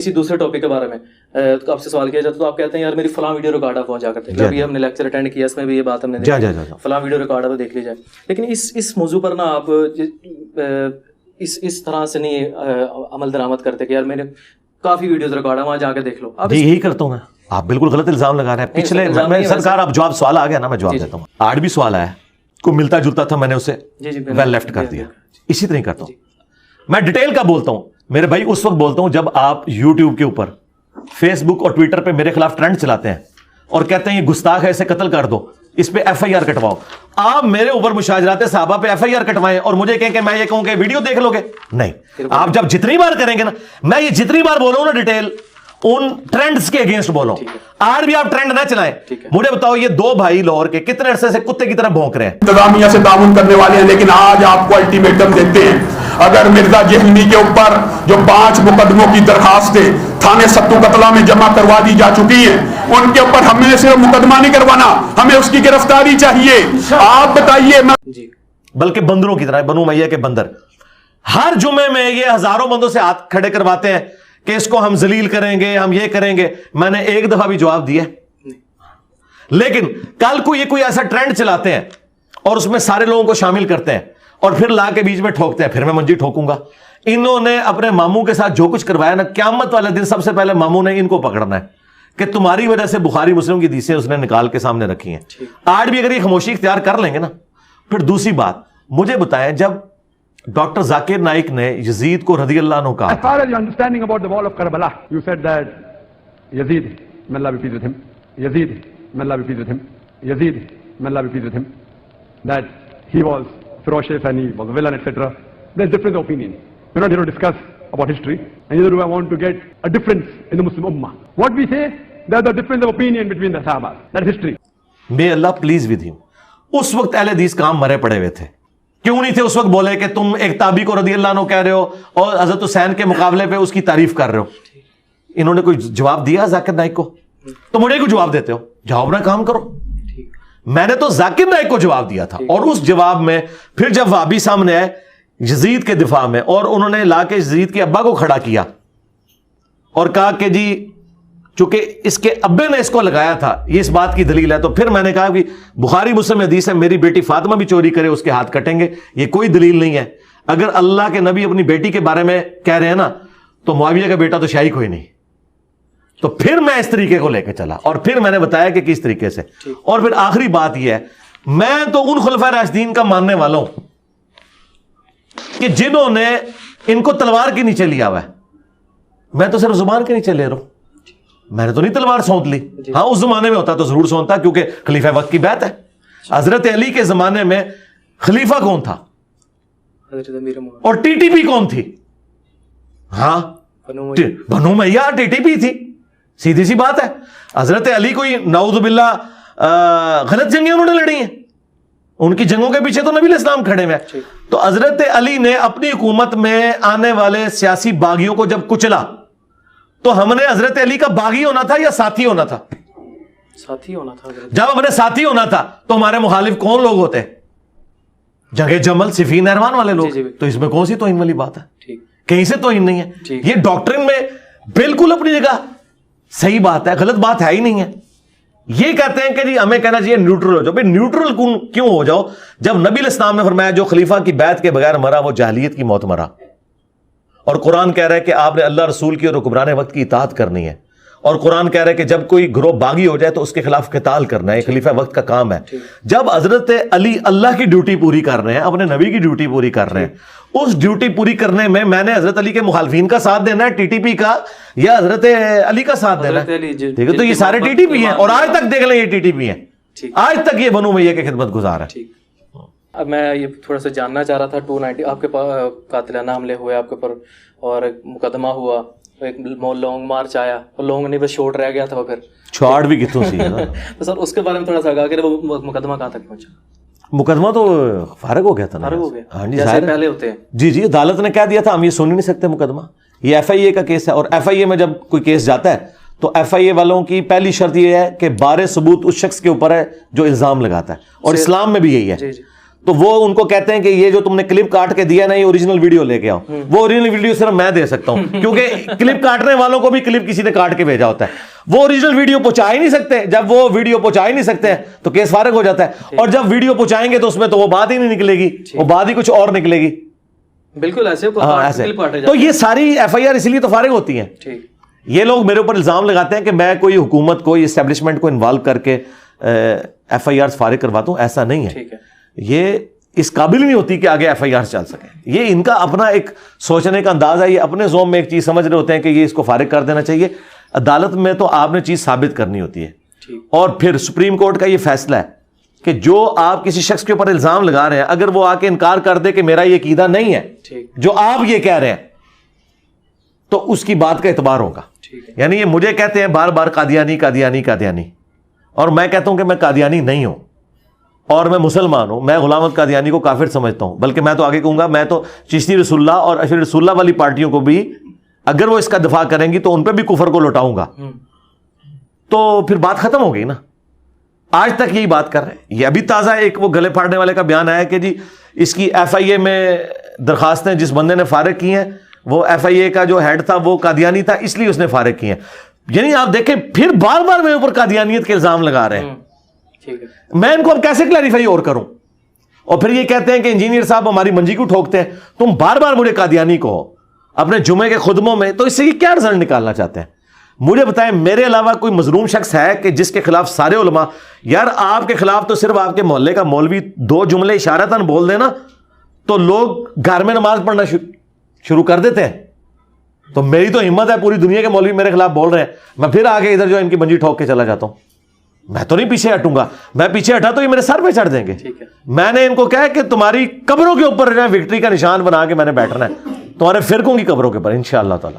اسی دوسرے ٹاپک کے بارے میں تو آپ سے سوال کیا جاتا تو آپ کہتے ہیں یار میری فلاں ویڈیو ریکارڈ آپ پہنچا کرتے ہیں. ابھی ہم نے لیکچر اٹینڈ کیا, اس میں بھی یہ بات ہم نے دیکھی, فلاں ویڈیو ریکارڈ آپ دیکھ لیجیے. لیکن اس موضوع پر نا آپ اس طرح سے نہیں عمل درآمد کرتے کہ یار میں نے کافی ویڈیوز ریکارڈ ہے وہاں جا کے دیکھ لو. یہی کرتا ہوں میں. آپ بالکل غلط الزام لگا رہے ہیں. پچھلے میں سرکار آپ جواب سوال آ گیا نا, میں جواب دیتا ہوں. آج بھی سوال آیا کو ملتا جلتا تھا, میں نے اسے ویل لیفٹ کر دیا. اسی طرح کرتا ہوں میں. ڈیٹیل کا بولتا ہوں میرے بھائی, اس وقت بولتا ہوں جب آپ یوٹیوب کے اوپر, فیس بک اور ٹویٹر پہ میرے خلاف ٹرینڈ چلاتے ہیں اور کہتے ہیں یہ گستاخ ہے, اسے قتل کر دو, اس پہ ایف آئی آر کٹواؤ. آپ میرے اوپر مشاجرات صحابہ پہ ایف آئی آر کٹوائیں اور مجھے کہیں کہ میں یہ کہوں کہ ویڈیو دیکھ لو گے. نہیں, آپ جب جتنی بار کریں گے نا, میں یہ جتنی بار بولوں نا ڈیٹیل, ان ٹرینڈز کے اگینسٹ بولو. آج بھی آپ ٹرینڈ نہ چلائیں. مجھے بتاؤ یہ دو بھائی لاہور کے کتنے عرصے سے کتے کی طرح بھونک رہے ہیں, انتظامیہ سے تعاون کرنے والے ہیں, لیکن آج آپ کو الٹیمیٹم دیتے ہیں. اگر مرزا جہلمی کے اوپر جو 5 مقدموں کی درخواستیں تھانے ستو قتلہ میں جمع کروا دی جا چکی ہیں, ان کے اوپر ہمیں صرف مقدمہ نہیں کروانا, ہمیں اس کی گرفتاری چاہیے. آپ بتائیے. بلکہ بندروں کی طرح, بنو امیہ کے بندر, ہر جمعے میں یہ ہزاروں بندوں سے ہاتھ کھڑے کرواتے ہیں کہ اس کو ہم ذلیل کریں گے, ہم یہ کریں گے. میں نے ایک دفعہ بھی جواب دیا, لیکن کل کو یہ کوئی ایسا ٹرینڈ چلاتے ہیں اور اس میں سارے لوگوں کو شامل کرتے ہیں اور پھر لا کے بیچ میں ٹھوکتے ہیں, پھر میں منجی ٹھوکوں گا. انہوں نے اپنے ماموں کے ساتھ جو کچھ کروایا نا, قیامت والے دن سب سے پہلے ماموں نے ان کو پکڑنا ہے کہ تمہاری وجہ سے بخاری مسلم کی حدیثیں اس نے نکال کے سامنے رکھی ہیں. آج بھی اگر یہ خاموشی اختیار کر لیں گے نا. پھر دوسری بات مجھے بتائیں, جب ڈاکٹر ذاکر نائک نے یزید کو رضی اللہ عنہ کہا, As far as your understanding about the wall of Karbala, you said that Yazid, may Allah be pleased with him, Yazid, may Allah be pleased with him, Yazid, may Allah be pleased with him, that he was ferocious and he was a villain, etc. There's difference of opinion. We're not here to discuss about history, and neither do I want to get a difference in the Muslim Ummah. What we say, there's a difference of opinion between the Sahabas. That's history. May Allah please with him. اس وقت اہل حدیث کام مرے پڑے ہوئے تھے. کیوں نہیں تھے اس وقت بولے کہ تم ایک تابعی کو رضی اللہ عنہ کہہ رہے ہو اور حضرت حسین کے مقابلے پہ اس کی تعریف کر رہے ہو. انہوں نے کوئی جواب دیا ذاکر نائک کو؟ تو مجھے کو جواب دیتے ہو, جاؤ اپنا کام کرو. میں نے تو ذاکر نائک کو جواب دیا تھا, اور اس جواب میں پھر جب وہابی سامنے آئے یزید کے دفاع میں, اور انہوں نے لا کے یزید کے ابا کو کھڑا کیا اور کہا کہ جی چونکہ اس کے ابے نے اس کو لگایا تھا, یہ اس بات کی دلیل ہے. تو پھر میں نے کہا کہ بخاری مسلم حدیث ہے, میری بیٹی فاطمہ بھی چوری کرے اس کے ہاتھ کٹیں گے, یہ کوئی دلیل نہیں ہے. اگر اللہ کے نبی اپنی بیٹی کے بارے میں کہہ رہے ہیں نا, تو معاویہ کا بیٹا تو شاہی کوئی نہیں. تو پھر میں اس طریقے کو لے کے چلا, اور پھر میں نے بتایا کہ کس طریقے سے. اور پھر آخری بات یہ ہے, میں تو ان خلفائے راشدین کا ماننے والا ہوں کہ جنہوں نے ان کو تلوار کے نیچے لیا ہوا ہے. میں تو صرف زبان کے نیچے لے رہا ہوں, میں نے تو نہیں تلوار سونت لی. ہاں اس زمانے میں ہوتا تو ضرور سونتا, کیونکہ خلیفہ وقت کی بیعت ہے. حضرت علی کے زمانے میں خلیفہ کون تھا اور ٹی ٹی پی کون تھی؟ ہاں بنو امیہ ٹی ٹی پی تھی, سیدھی سی بات ہے. حضرت علی کوئی نعوذ باللہ غلط جنگیں انہوں نے لڑی ہیں, ان کی جنگوں کے پیچھے تو نبی علیہ السلام کھڑے ہوئے. تو حضرت علی نے اپنی حکومت میں آنے والے سیاسی باغیوں کو جب کچلا, تو ہم نے حضرت علی کا باغی ہونا تھا یا ساتھی ہونا تھا؟ ساتھی ہونا تھا. جب ہم نے ساتھی ہونا تھا تو ہمارے مخالف کون لوگ ہوتے؟ جنگ جمل, صفین, نہروان والے لوگ. تو اس میں کون سی توہین والی بات ہے؟ کہیں سے توہین نہیں ہے. یہ ڈاکٹرن میں بالکل اپنی جگہ صحیح بات ہے, غلط بات ہے ہی نہیں ہے. یہ کہتے ہیں کہ جی ہمیں کہنا چاہیے نیوٹرل ہو جاؤ. بھائی نیوٹرل کیوں ہو جاؤ جب نبی علیہ السلام نے فرمایا جو خلیفہ کی بیعت کے بغیر مرا وہ جاہلیت کی موت مرا, اور قرآن کہہ رہا ہے کہ آپ نے اللہ رسول کی اور حکمران وقت کی اطاعت کرنی ہے, اور قرآن کہہ رہا ہے کہ جب کوئی گروہ باغی ہو جائے تو اس کے خلاف قتال کرنا ہے, یہ خلیفہ وقت کا کام ہے. جب حضرت علی اللہ کی ڈیوٹی پوری کر رہے ہیں, اپنے نبی کی ڈیوٹی پوری کر رہے ہیں, اس ڈیوٹی پوری کرنے میں نے حضرت علی کے مخالفین کا ساتھ دینا ہے, ٹی ٹی پی کا, یا حضرت علی کا ساتھ دینا ہے؟ ٹھیک ہے, تو یہ سارے ٹی ٹی پی ہیں, اور آج تک دیکھ لیں یہ ٹی ٹی پی ہیں, آج تک یہ بنو امیہ کے خدمت گزار ہے. اب میں یہ تھوڑا سا جاننا چاہ رہا تھا, 290 آپ کے پاس قاتلانہ حملے ہوئے آپ کے اوپر, اور ایک مقدمہ ہوا, ایک لانگ مارچ آیا, اور لانگ نہیں بس شورٹ رہ گیا تھا. پھر چھوٹ بھی کتوں سی ہے نا. تو سر اس کے بارے میں تھوڑا سا کہا کہ وہ مقدمہ کہاں تک پہنچا؟ مقدمہ تو فارغ ہو گیا تھا نا. فارغ ہو گیا, ہاں جی, جیسے پہلے ہوتے ہیں. جی عدالت نے کہہ دیا تھا ہم یہ سن ہی نہیں سکتے مقدمہ. یہ ایف آئی اے کا کیس ہے, اور ایف آئی اے میں جب کوئی کیس جاتا ہے تو ایف آئی اے والوں کی پہلی شرط یہ ہے کہ بارے ثبوت اس شخص کے اوپر ہے جو الزام لگاتا ہے, اور اسلام میں بھی یہی ہے. تو وہ ان کو کہتے ہیں کہ یہ جو تم نے کلپ کاٹ کے دیا نا یہ اوریجنل ویڈیو لے کے آؤ. وہ اوریجنل ویڈیو صرف میں دے سکتا ہوں کیونکہ کلپ کاٹنے والوں کو بھی کلپ کسی نے کاٹ کے بھیجا ہوتا ہے. وہ اوریجنل ویڈیو پہنچا ہی نہیں سکتے. جب وہ ویڈیو پہنچا ہی نہیں سکتے تو کیس فارغ ہو جاتا ہے. اور جب ویڈیو پہنچائیں گے تو اس میں تو وہ بات ہی نہیں نکلے گی, وہ بات ہی کچھ اور نکلے گی. بالکل ایسے. تو یہ ساری ایف آئی آر اسی لیے تو فارغ ہوتی ہیں. یہ لوگ میرے اوپر الزام لگاتے ہیں کہ میں کوئی حکومت کو, اسٹیبلشمنٹ کو انوالو کر کے ایف آئی آر فارغ کرواتا ہوں. ایسا نہیں ہے. یہ اس قابل نہیں ہوتی کہ آگے ایف آئی آر چل سکے. یہ ان کا اپنا ایک سوچنے کا انداز ہے. یہ اپنے ذوق میں ایک چیز سمجھ رہے ہوتے ہیں کہ یہ اس کو فارغ کر دینا چاہیے. عدالت میں تو آپ نے چیز ثابت کرنی ہوتی ہے. اور پھر سپریم کورٹ کا یہ فیصلہ ہے کہ جو آپ کسی شخص کے اوپر الزام لگا رہے ہیں اگر وہ آ کے انکار کر دے کہ میرا یہ عقیدہ نہیں ہے جو آپ یہ کہہ رہے ہیں تو اس کی بات کا اعتبار ہوگا. یعنی یہ مجھے کہتے ہیں بار بار قادیانی قادیانی قادیانی, اور میں کہتا ہوں کہ میں قادیانی نہیں ہوں اور میں مسلمان ہوں. میں غلام احمد قادیانی کو کافر سمجھتا ہوں, بلکہ میں تو آگے کہوں گا میں تو چشتی رسول اللہ اور اشرف رسول اللہ والی پارٹیوں کو بھی اگر وہ اس کا دفاع کریں گی تو ان پہ بھی کفر کو لوٹاؤں گا. تو پھر بات ختم ہو گئی نا. آج تک یہی بات کر رہے ہیں. یہ ابھی تازہ ایک وہ گلے پھاڑنے والے کا بیان آیا کہ جی اس کی ایف آئی اے میں درخواستیں جس بندے نے فارغ کی ہیں وہ ایف آئی اے کا جو ہیڈ تھا وہ قادیانی تھا اس لیے اس نے فارغ کی ہیں. یعنی آپ دیکھیں پھر بار بار میرے اوپر قادیانیت کے الزام لگا رہے ہیں. میں ان کو اب کیسے کلیریفائی اور کروں؟ اور پھر یہ کہتے ہیں کہ انجینئر صاحب ہماری منجی کو ٹھوکتے ہیں. تم بار بار مجھے قادیانی کو اپنے جمعے کے خطبوں میں, تو اس سے کیا رزلٹ نکالنا چاہتے ہیں؟ مجھے بتائیں میرے علاوہ کوئی مظلوم شخص ہے کہ جس کے خلاف سارے علماء, یار آپ کے خلاف تو صرف آپ کے محلے کا مولوی 2 جملے اشارتاً بول دے نا تو لوگ گھر میں نماز پڑھنا شروع کر دیتے ہیں. تو میری تو ہمت ہے پوری دنیا کے مولوی میرے خلاف بول رہے ہیں, میں پھر آگے ادھر جو ان کی منجی ٹھوک کے چلا جاتا ہوں. میں تو نہیں پیچھے ہٹوں گا. میں پیچھے ہٹا تو یہ میرے سر پہ چڑھ دیں گے. میں نے ان کو کہا کہ تمہاری قبروں کے اوپر وکٹری کا نشان بنا کے میں نے بیٹھنا ہے, تمہارے فرقوں کی قبروں کے اوپر انشاءاللہ تعالی.